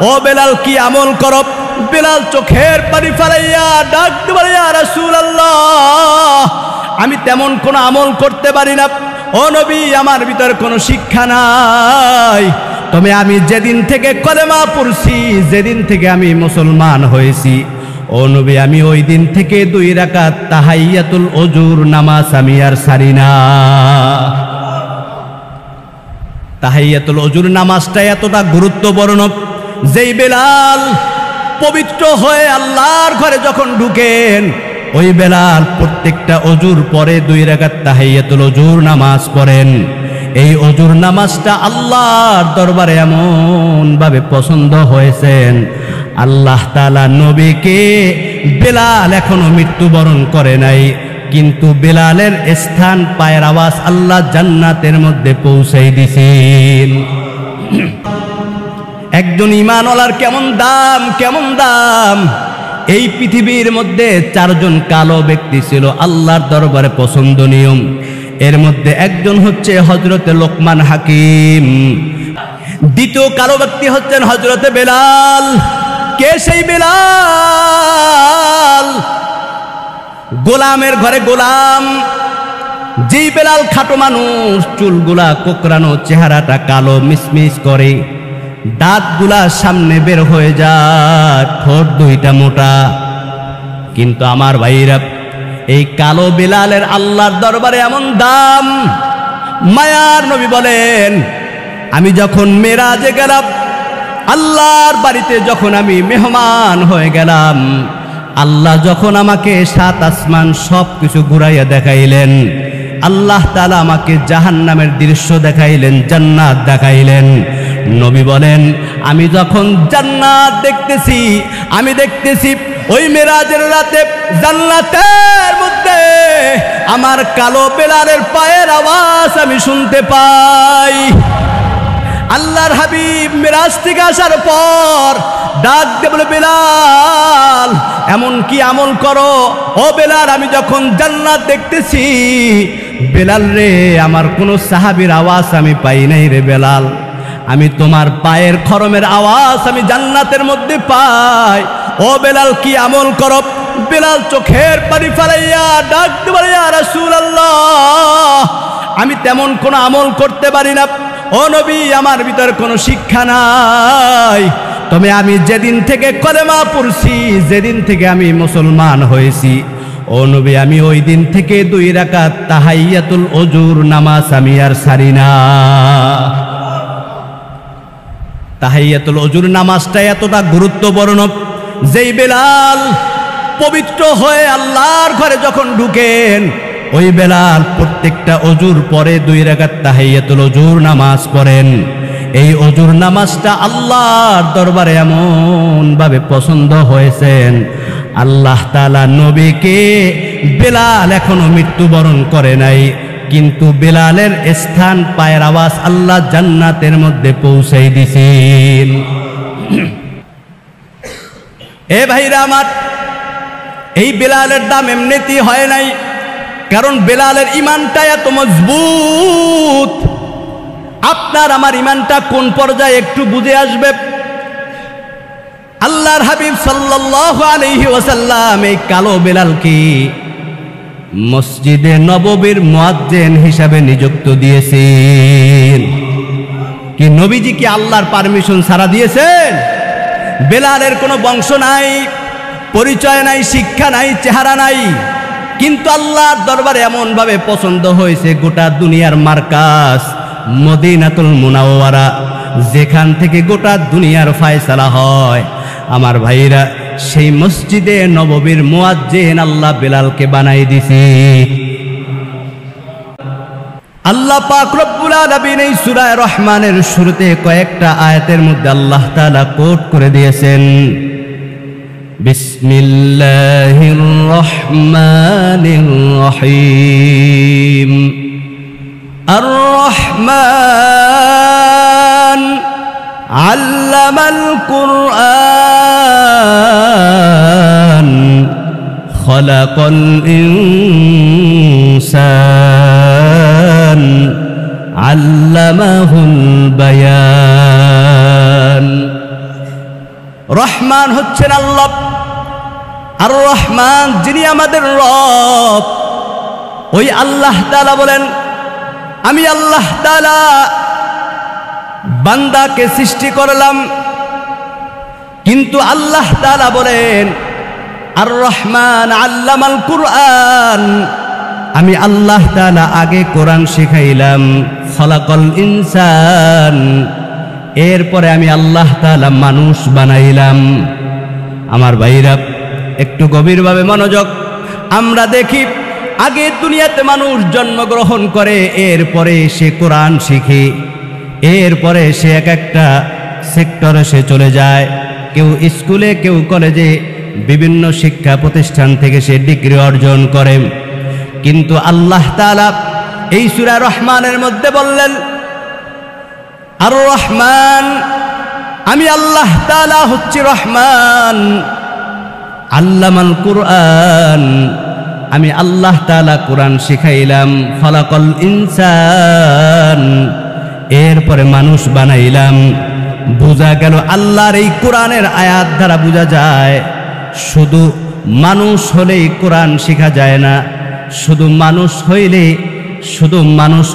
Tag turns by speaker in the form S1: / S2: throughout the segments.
S1: ও বেলাল কি আমল করো? বেলাল চোখের পানি ফেলাইয়া ডাক দিয়ে ইয়া রাসূলুল্লাহ, আমি তেমন কোনো আমল করতে পারি না। ও নবী, আমার ভিতর কোনো শিক্ষা নাই, তবে আমি যেদিন থেকে কলেমা পড়ছি, যেদিন থেকে আমি মুসলমান হয়েছি, ও নবী, আমি ওই দিন থেকে 2 রাকাত তাহিয়াতুল ওজুর নামাজ আমি আর ছাড়ি না। তাহিয়াতুল ওজুর নামাজটা এতটা গুরুত্বপূর্ণ, যেই বেলাল পবিত্র হয়ে আল্লাহর ঘরে যখন ঢুকেন, ওই বেলাল প্রত্যেকটা ওজুর পরে 2 রাকাত তাহিয়াতুল ওজুর নামাজ পড়েন। এই ওজুর নামাজটা আল্লাহর দরবারে এমন ভাবে পছন্দ হয়েছেন, আল্লাহ তাআলা নবীকে, বেলাল এখনো মৃত্যুবরণ করে নাই, কিন্তু বেলালের স্থান, পায়ের আওয়াজ আল্লাহ জান্নাতের মধ্যে পৌঁছাই দিয়েছেন। একজন ঈমানওয়ালার কেমন দাম, কেমন দাম! এই পৃথিবীর মধ্যে 4 জন কালো ব্যক্তি ছিল আল্লাহর দরবারে পছন্দনীয়। এর মধ্যে একজন হচ্ছে হযরতে লোকমান হাকিম, দ্বিতীয় কালো ব্যক্তি হচ্ছেন হযরতে বেলাল। কে সেই বেলাল? গোলামের ঘরে গোলাম। যেই বেলাল খাটো মানুষ, চুলগুলা কোকড়ানো, চেহারাটা কালো মিসমিস করে, দাঁতগুলা সামনে বের হয়ে যায়, ঠোঁট 2টা মোটা। কিন্তু আমার ভাইরা, এই কালো বেলালের আল্লাহর দরবারে এমন দাম। মায়ার নবী বলেন, আমি যখন মেরাজে গেলাম, আল্লাহর বাড়িতে যখন আমি মেহমান হয়ে গেলাম, আল্লাহ যখন আমাকে 7 আসমান সব কিছু ঘুরাইয়া দেখাইলেন, আল্লাহ তাআলা আমাকে জাহান্নামের দৃশ্য দেখাইলেন, জান্নাত দেখাইলেন। নবী বলেন, আমি যখন জান্নাত দেখতেছি, আমি দেখতেছি ওই মেরাজের রাতে জান্নাতের মধ্যে আমার কালো বেলালের পায়ের আওয়াজ আমি শুনতে পাই। আল্লাহর হাবিব মেরাজ থেকে আসার পর ডাক দিয়ে বলে, বেলাল এমন কি আমল করো? ও বেলাল, আমি যখন জান্নাত দেখতেছি, বেলাল রে, আমার কোনো সাহাবীর আওয়াজ আমি পাই নাই রে বেলাল, আমি তোমার পায়ের খরমের আওয়াজ আমি জান্নাতের মধ্যে পাই। ও বেলাল কি আমল করো? বেলাল চোখের পানি ফেলাইয়া ডাক দিয়ে ইয়া রাসূলুল্লাহ, আমি তেমন কোনো আমল করতে পারি না। ও নবী, আমার ভিতর কোনো শিক্ষা নাই, তবে আমি যেদিন থেকে কলেমা পড়ছি, যেদিন থেকে আমি মুসলমান হয়েছি, ও নবী, আমি ওই দিন থেকে 2 রাকাত তাহিয়াতুল ওজুর নামাজ আমি আর ছাড়ি না। তাহিয়াতুল ওজুর নামাজটা এতটা গুরুত্বপূর্ণ, যেই বেলাল পবিত্র হয়ে আল্লাহর ঘরে যখন ঢুকেন, ওই বেলাল প্রত্যেকটা ওজুর পরে 2 রাকাত তাহিয়াতুল ওজুর নামাজ পড়েন। এই ওজুর নামাজটা আল্লাহর দরবারে এমন ভাবে পছন্দ হয়েছেন, আল্লাহ তাআলা নবীকে, বেলাল এখনো মৃত্যুবরণ করে নাই, কিন্তু বেলালের স্থান, পায়ের আওয়াজ আল্লাহ জান্নাতের মধ্যে পৌঁছাই দিয়েছেন। এ ভাইরা আমার, এই বেলালের দাম এমনিতেই হয় নাই, কারণ বেলালের ঈমানটা এত মজবুত। আপনার আমার ঈমানটা কোন পর্যায়ে একটু বুঝে আসবে। আল্লাহর হাবিব সাল্লাল্লাহু আলাইহি ওয়াসাল্লাম এই কালো বেলালকে মসজিদে নববীর মুয়াজ্জিন হিসাবে নিযুক্ত দিয়েছেন। কি নবীজি কি আল্লাহর পারমিশন ছাড়া দিয়েছেন? বেলালের কোনো বংশ নাই, পরিচয় নাই, শিক্ষা নাই, চেহারা নাই, কিন্তু আল্লাহর দরবারে এমন ভাবে পছন্দ হয়েছে, গোটা দুনিয়ার মার্কাজ মদিনাতুল মুনাওয়ারা, যেখান থেকে গোটা দুনিয়ার ফয়সালা হয়। আমার ভাইরা, সেই মসজিদে নববীর মুয়াজ্জিন আল্লাহ বেলালকে বানাই দিছে। আল্লাহ পাক রব্বুল আলামিন এই সূরা রহমানের শুরুতে কয়েকটা আয়াতের মধ্যে আল্লাহ তাআলা কোট করে দিয়েছেন, বিসমিল্লাহির রহমানির রহিম। আর রহমান আল্লামাল কুরআন খলাকাল ইনসান আল্লামাহুল বায়ান। রহমান হচ্ছেন আল্লাহ। আর রহমান যিনি আমাদের রব, ওই আল্লাহ তাআলা বলেন, আমি আল্লাহ তাআলা বান্দাকে সৃষ্টি করলাম, কিন্তু আল্লাহ তাআলা বলেন আর রহমান আল্লামাল কুরআন, আমি আল্লাহ তাআলা আগে কোরআন শিখাইলাম, খলাকল ইনসান, এরপরে আমি আল্লাহ তাআলা মানুষ বানাইলাম। আমার ভাইরা একটু গভীরভাবে মনোযোগ। আমরা দেখি আগে দুনিয়াতে মানুষ জন্মগ্রহণ করে, এরপরে সে কোরআন শিখে, এরপরে সে এক একটা সেক্টরে সে চলে যায়, কেউ স্কুলে, কেউ কলেজে, বিভিন্ন শিক্ষা প্রতিষ্ঠান থেকে সে ডিগ্রি অর্জন করে। কিন্তু আল্লাহ তাআলা এই সূরা রহমানের মধ্যে বললেন আর রহমান, আমি আল্লাহ তাআলা হচ্ছি রহমান, আল্লামাল কুরআন, আমি আল্লাহ তাআলা কোরআন শিখাইলাম, খলাকল ইনসান, এরপরে মানুষ বানাইলাম। বোঝা গেল আল্লাহর এই কোরআনের আয়াত দ্বারা বোঝা যায় শুধু মানুষ হলেই কোরআন শেখা যায় না, শুধু মানুষ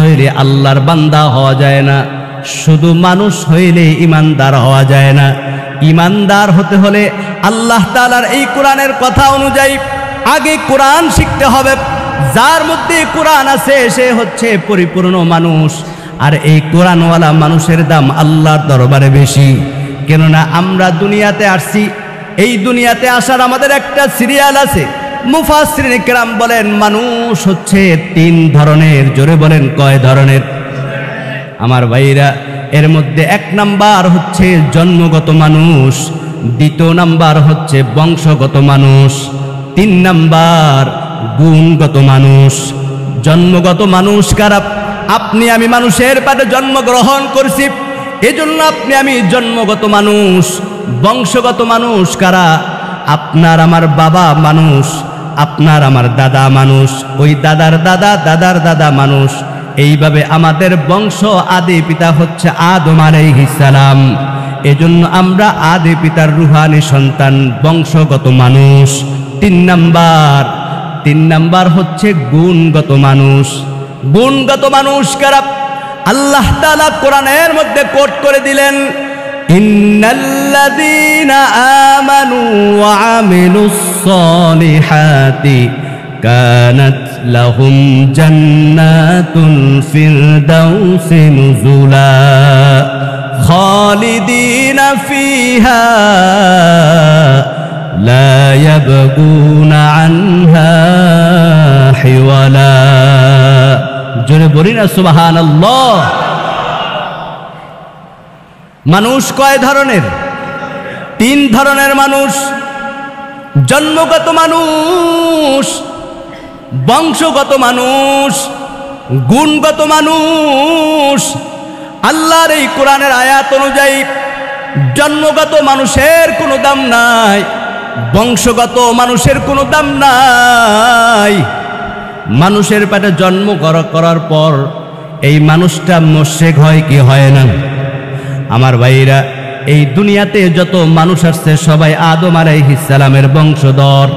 S1: হইলে আল্লাহর বান্দা হওয়া যায় না, শুধু মানুষ হইলে ইমানদার হওয়া যায় না। ইমানদার হতে হলে আল্লাহ তাআলার এই কোরআনের কথা অনুযায়ী আগে কোরআন শিখতে হবে। যার মধ্যে কোরআন আছে সে হচ্ছে পরিপূর্ণ মানুষ। আর এই কোরআনওয়ালা মানুষের দাম আল্লাহর দরবারে বেশি। কেননা আমরা দুনিয়াতে আসছি, এই দুনিয়াতে আসার আমাদের একটা সিরিয়াল আছে। মুফাসসিরিন কিরাম বলেন মানুষ হচ্ছে 3 ধরনের। জোরে বলেন কয় ধরনের? আমার ভাইরা, এর মধ্যে 1 নাম্বার হচ্ছে জন্মগত মানুষ, 2 নাম্বার হচ্ছে বংশগত মানুষ, 3 নাম্বার গুণগত মানুষ। জন্মগত মানুষ কারা? আপনি আমি মানুষের পেটে জন্মগ্রহণ করছি, এজন্য আপনি আমি জন্মগত মানুষ। বংশগত মানুষ কারা? আপনার আমার বাবা মানুষ, আপনার আমার দাদা মানুষ, ওই দাদার দাদা, দাদার দাদা মানুষ। এইভাবে আমাদের বংশ আদি পিতা হচ্ছে আদম আলাইহিস সালাম। এজন্য আমরা আদি পিতার রুহানি সন্তান, বংশগত মানুষ। 3 নাম্বার হচ্ছে গুণগত মানুষ। গুণগত মানুষ কারা? আল্লাহ তাআলা কোরআনের মধ্যে কোট করে দিলেন, ইন্নাল্লাযীনা আমানু ওয়া আমিলুস সলিহাতি কানাত লাহুম জান্নাতুল ফিরদাউসি নুজুলা খালিদিনা ফিহা লা ইয়াবগুনা আনহা হিওয়ালা। জোরে বলি না সুবহানাল্লাহ। মানুষ কয় ধরনের? 3 ধরনের মানুষ। জন্মগত মানুষ, বংশগত মানুষ, গুণগত মানুষ। আল্লাহর এই কোরআনের আয়াত অনুযায়ী জন্মগত মানুষের কোনো দাম নাই, বংশগত মানুষের কোনো দাম নাই। মানুষের পেটে জন্ম করার পর এই মানুষটা মুশরিক হয় কি হয় না? আমার ভাইরা, এই দুনিয়াতে যত মানুষ আসছে সবাই আদম আলাইহিস সালামের বংশধর।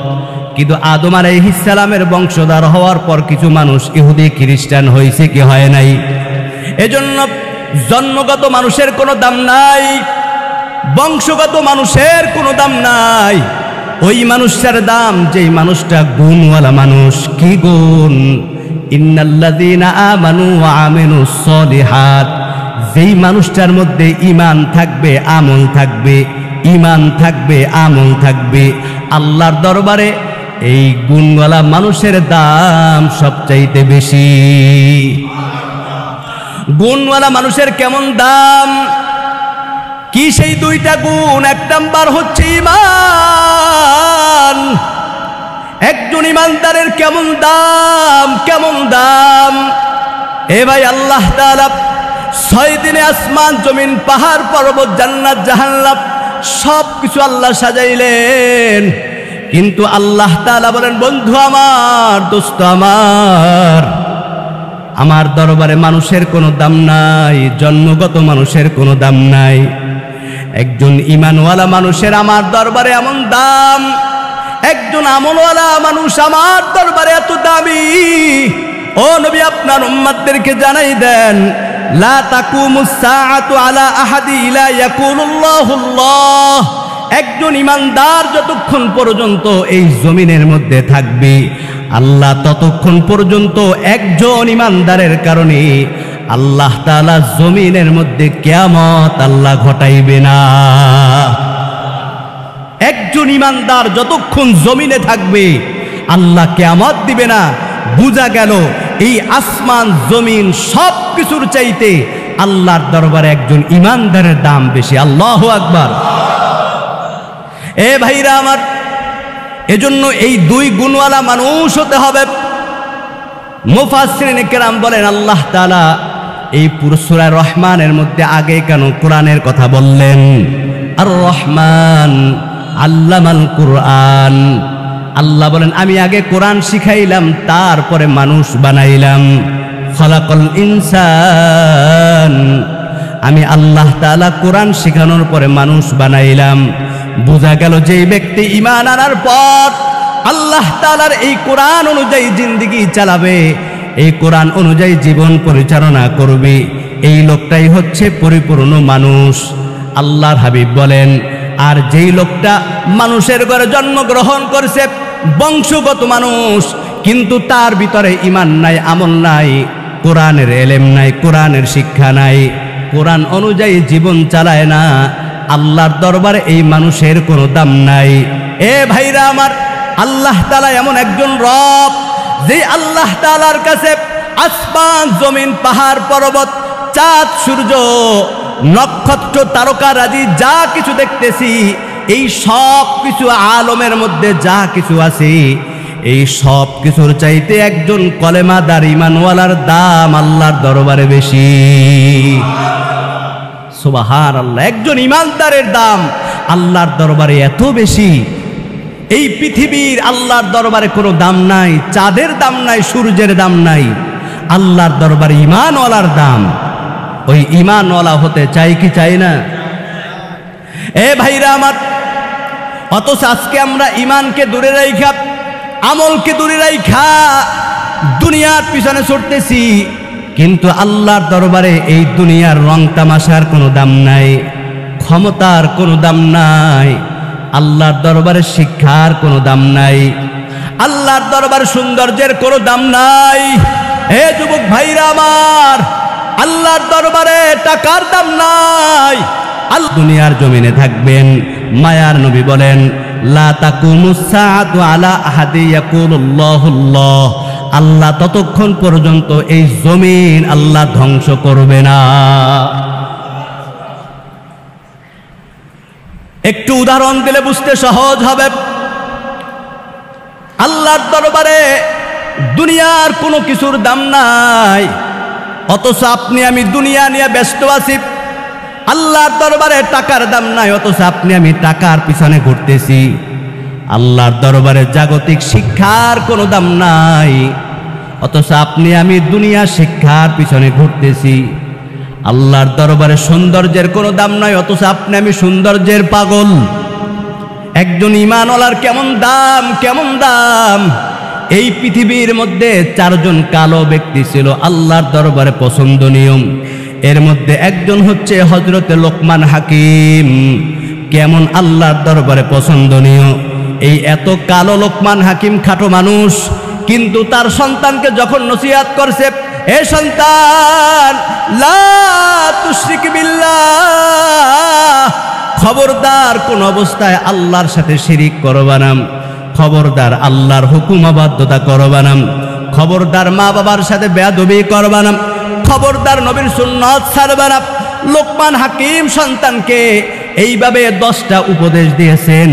S1: কিন্তু আদম আলাইহিস সালামের বংশধর হওয়ার পর কিছু মানুষ ইহুদি খ্রিস্টান হয়েছে কি হয় নাই? এজন্য জন্মগত মানুষের কোনো দাম নাই, বংশগত মানুষের কোনো দাম নাই। ওই মানুষটার দাম যেই মানুষটা গুণওয়ালা মানুষ। কি গুণ? ইন্নাল্লাযীনা আমানু ওয়া আমিলুস সলিহাত। যেই মানুষটার মধ্যে ঈমান থাকবে, আমল থাকবে, ঈমান থাকবে, আমল থাকবে, আল্লাহর দরবারে এই গুণওয়ালা মানুষের দাম সবচাইতে বেশি। গুণওয়ালা মানুষের কেমন দাম? কি সেই 2টা গুণ? 1 নাম্বার হচ্ছে ঈমান। একজন ঈমানদারের কেমন দাম, কেমন দাম! এ ভাই, আল্লাহ তাআলা 6 দিনে আসমান জমিন পাহাড় পর্বত জান্নাত জাহান্নাম সব কিছু আল্লাহ সাজাইলেন। কিন্তু আল্লাহ তাআলা বলেন, বন্ধু আমার, দোস্ত আমার দরবারে মানুষের কোনো দাম নাই, জন্মগত মানুষের কোনো দাম নাই। একজন ঈমানওয়ালা মানুষের আমার দরবারে এমন দাম, একজন আমলওয়ালা মানুষ আমার দরবারে এত দামি। ও নবী, আপনার উম্মতদেরকে জানাই দেন, লা তাকুমুস সাআতু আলা আহাদি ইলা ইয়াকুলুল্লাহুল্লাহ। একজন ঈমানদার যতক্ষণ পর্যন্ত এই জমিনের মধ্যে থাকবে, আল্লাহ ততক্ষণ পর্যন্ত একজন ঈমানদারের কারণে আল্লাহ তাআলা জমিনের মধ্যে কিয়ামত আল্লাহ ঘটাইবে না। একজন ঈমানদার যতক্ষণ জমিনে থাকবে আল্লাহ কিয়ামত দিবে না। বুঝা গেল এই আসমান জমিন সব কিছুর চাইতে আল্লাহর দরবারে একজন ঈমানদারের দাম বেশি। আল্লাহু আকবার। এ ভাইরা আমার, এজন্য এই দুই গুণওয়ালা মানুষ হতে হবে। মুফাসসিরিন কেরাম বলেন, আল্লাহ তাআলা এই পুরো সূরা রহমানের মধ্যে আগে কেন কোরআনের কথা বললেন? আর রহমান আল্লামাল কুরআন। আল্লাহ বলেন, আমি আগে কোরআন শিখাইলাম, তারপরে মানুষ বানাইলাম। খলাকাল ইনসান, আমি আল্লাহ তাআলা কোরআন শিখানোর পরে মানুষ বানাইলাম। বোঝা গেল যে ব্যক্তি ঈমান আনার পর আল্লাহ তাআলার এই কোরআন অনুযায়ী জিন্দেগি চালাবে, এই কোরআন অনুযায়ী জীবন পরিচালনা করবে, এই লোকটাই হচ্ছে পরিপূর্ণ মানুষ। আল্লাহর হাবিব বলেন, আর যেই লোকটা মানুষের ঘরে জন্মগ্রহণ করেছে, বংশগত মানুষ, কিন্তু তার ভিতরে ঈমান নাই, আমল নাই, কোরআনের এলেম নাই, কোরআনের শিক্ষা নাই, কোরআন অনুযায়ী জীবন চালায় না, আল্লাহর দরবারে এই মানুষের কোনো দাম নাই। এ ভাইরা আমার, আল্লাহ তাআলা এমন একজন রব, যে আল্লাহ তাআলার কাছে আসমান জমিন পাহাড় পর্বত চাঁদ সূর্য নক্ষত্র তারকারাজি যা কিছু দেখতেছি, এই সব কিছু আলমের মধ্যে যা কিছু আছে, এই সব কিছুর চাইতে একজন কলেমাদার ঈমানওয়ালার দাম আল্লাহর দরবারে বেশি। সুবহানাল্লাহ। একজন ঈমানদারের দাম আল্লাহর দরবারে এত বেশি, এই পৃথিবীর আল্লাহর দরবারে কোনো দাম নাই, চাঁদের দাম নাই, সূর্যের দাম নাই, আল্লাহর দরবারে ঈমানওয়ালার দাম। ওই ঈমানওয়ালা হতে চাই কি চাই না? এ ভাইরা আমার, অথচ আজকে আমরা ঈমানকে দূরে রাইখা, আমলকে দূরে রাইখা দুনিয়ার পিছনে ছুটতেছি, কিন্তু আল্লাহর দরবারে এই দুনিয়ার রং তামাশার কোনো দাম নাই, ক্ষমতার কোনো দাম নাই, আল্লাহর দরবারে শিক্ষার কোনো দাম নাই, আল্লাহর দরবারে সৌন্দর্যের কোনো দাম নাই। হে যুবক ভাইরা আমার, আল্লাহর দরবারে টাকার দাম নাই। দুনিয়ার জমিনে থাকবেন, মায়ার নবী বলেন, লা তাকুমুস সাআতু আলা আহাদি ইয়াকুলুল্লাহুল্লাহ। আল্লাহ ততক্ষণ পর্যন্ত এই জমিন আল্লাহ ধ্বংস করবে না। একটু উদাহরণ দিলে বুঝতে সহজ হবে। আল্লাহর দরবারে দুনিয়ার কোনো কিছুর দাম নাই, অথচ আপনি আমি দুনিয়া নিয়ে ব্যস্ত আছি। আল্লাহর দরবারে টাকার দাম নাই, অথচ আপনি আমি টাকার পিছনে ঘুরতেছি। আল্লাহর দরবারে জাগতিক শিক্ষার কোনো দাম নাই, অথচ আপনি আমি দুনিয়া শিক্ষার পিছনে ঘুরতেছি। আল্লাহর দরবারে সৌন্দর্যের কোনো দাম নাই, অথচ আপনি আমি সৌন্দর্যের পাগল। একজন ঈমানওয়ালার কেমন দাম, কেমন দাম! এই পৃথিবীর মধ্যে চারজন কালো ব্যক্তি ছিল আল্লাহর দরবারে পছন্দনীয়। এর মধ্যে একজন হচ্ছে হযরতে লোকমান হাকিম। কেমন আল্লাহর দরবারে পছন্দনীয়! এই এত কালো লোকমান হাকিম খাটো মানুষ, কিন্তু তার সন্তানকে যখন নসিহত করছে, এ সন্তান, লা তুশরিক বিল্লাহ, খবরদার কোন অবস্থায় আল্লাহর সাথে শিরিক করবা না, খবরদার আল্লাহর হুকুম অবাধ্যতা করবা না, খবরদার মা বাবার সাথে বেয়াদবি করবা না, খবরদার নবীর সুন্নাত ছাড়বা না। লোকমান হাকিম সন্তানকে এইভাবে 10টা উপদেশ দিয়েছেন।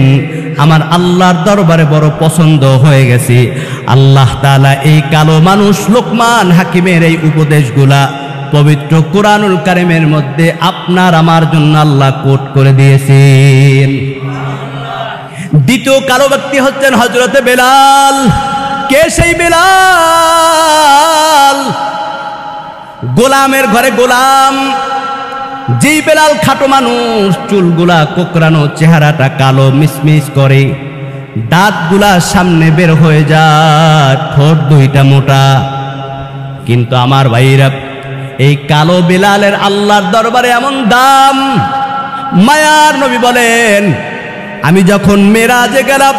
S1: আমার আল্লাহর দরবারে বড় পছন্দ হয়ে গেছে। আল্লাহ তাআলা এই কালো মানুষ লোকমান হাকিমের এই উপদেশগুলা পবিত্র কুরআনুল কারীমের মধ্যে আপনার আমার জন্য আল্লাহ কোট করে দিয়েছেন। দ্বিতীয় কালো ব্যক্তি হচ্ছেন হযরতে বেলাল। কে সেই বেলাল? গোলামের ঘরে গোলাম, যেই বেলাল খাটো মানুষ, চুলগুলা কোকড়ানো, চেহারাটা কালো মিসমিস করে, দাঁতগুলা সামনে বের হয়ে যায়, ঠোঁট দুইটা মোটা। কিন্তু আমার ভাইরা, এই কালো বেলালের আল্লাহর দরবারে এমন দাম। মায়ার নবী বলেন, আমি যখন মেরাজে গেলাম,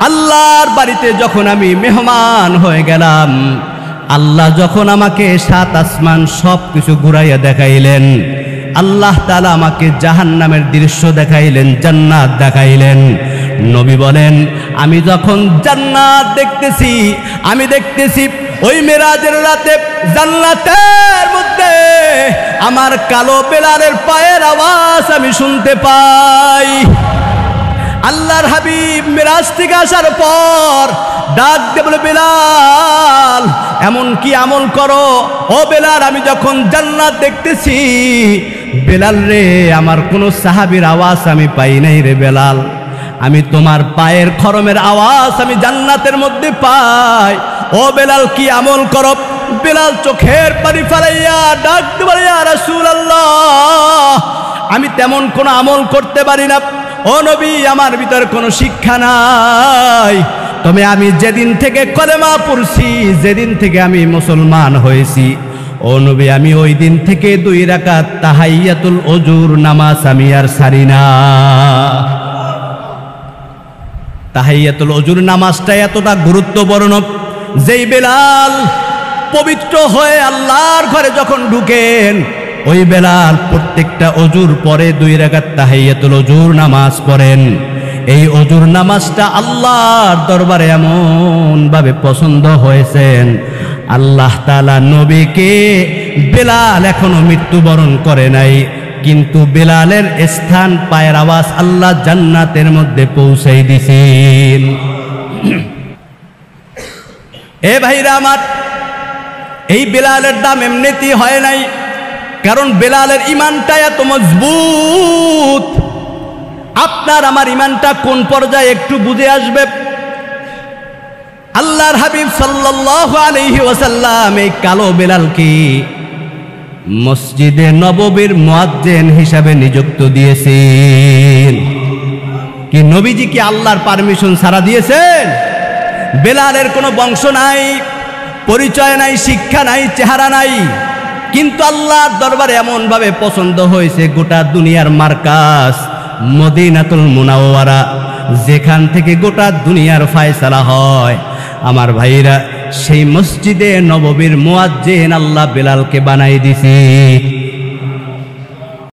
S1: আল্লাহর বাড়িতে যখন আমি মেহমান হয়ে গেলাম, আল্লাহ যখন আমাকে 7 আসমান সব কিছু ঘুরাইয়া দেখাইলেন, আল্লাহ তাআলা আমাকে জাহান্নামের দৃশ্য দেখাইলেন, জান্নাত দেখাইলেন। নবী বলেন, আমি যখন জান্নাত দেখতেছি, আমি দেখতেছি ওই মেরাজের রাতে জান্নাতের মধ্যে আমার কালো বেলালের পায়ের আওয়াজ আমি শুনতে পাই। আল্লাহর হাবিব মেরাজ থেকে আসার পর ডাক দিয়ে বলে, বেলাল এমন কি আমল করো? ও বেলাল, আমি যখন জান্নাত দেখতেছি, বেলাল রে, আমার কোনো সাহাবীর আওয়াজ আমি পাই নাই রে বেলাল, আমি তোমার পায়ের খরমের আওয়াজ আমি জান্নাতের মধ্যে পাই। ও বেলাল, কি আমল করো? বেলাল চোখের পানি ফেলাইয়া ডাক দিয়ে বলে, ইয়া রাসূলুল্লাহ, আমি তেমন কোনো আমল করতে পারি না। ও নবী, আমার ভিতর কোনো শিক্ষা নাই, তবে আমি যেদিন থেকে কলেমা পড়ছি, যেদিন থেকে আমি মুসলমান হয়েছি, ও নবী, আমি ওই দিন থেকে 2 রাকাত তাহিয়াতুল ওজুর নামাজ আমি আর ছাড়ি না। তাহিয়াতুল ওজুর নামাজটা এতটা গুরুত্বপূর্ণ, যেই বেলাল পবিত্র হয়ে আল্লাহর ঘরে যখন ঢুকেন, ওই বেলাল প্রত্যেকটা ওজুর পরে 2 রাকাত তাহিয়াতুল ওজুর নামাজ পড়েন। এই ওজুর নামাজটা আল্লাহর দরবারে এমন ভাবে পছন্দ হয়েছেন, আল্লাহ তাআলা নবীকে, বেলাল এখনো মৃত্যুবরণ করে নাই, কিন্তু বেলালের স্থান, পায়ের আওয়াজ আল্লাহ জান্নাতের মধ্যে পৌঁছাই দিছেন। এ ভাইরা আমার, এই বেলালের দাম এমনিতেই হয় নাই, কারণ বেলালের ঈমানটা এত মজবুত। আপনার আমার ঈমানটা কোন পর্যায়ে একটু বুঝে আসবে। আল্লাহর হাবিব সাল্লাল্লাহু আলাইহি ওয়াসাল্লাম এই কালো বেলালকে মসজিদে নববীর মুয়াজ্জিন হিসাবে নিযুক্ত দিয়েছেন। কি নবীজি কি আল্লাহর পারমিশন ছাড়া দিয়েছেন? বেলালের কোনো বংশ নাই, পরিচয় নাই, শিক্ষা নাই, চেহারা নাই, কিন্তু আল্লাহর দরবারে এমন ভাবে পছন্দ হয়েছে, গোটা দুনিয়ার মার্কাজ মদিনাতুল মুনাওয়ারা, যেখান থেকে গোটা দুনিয়ার ফয়সালা হয়। আমার ভাইরা, সেই মসজিদে নববীর মুয়াজ্জিন আল্লাহ বেলালকে বানাই দিছে।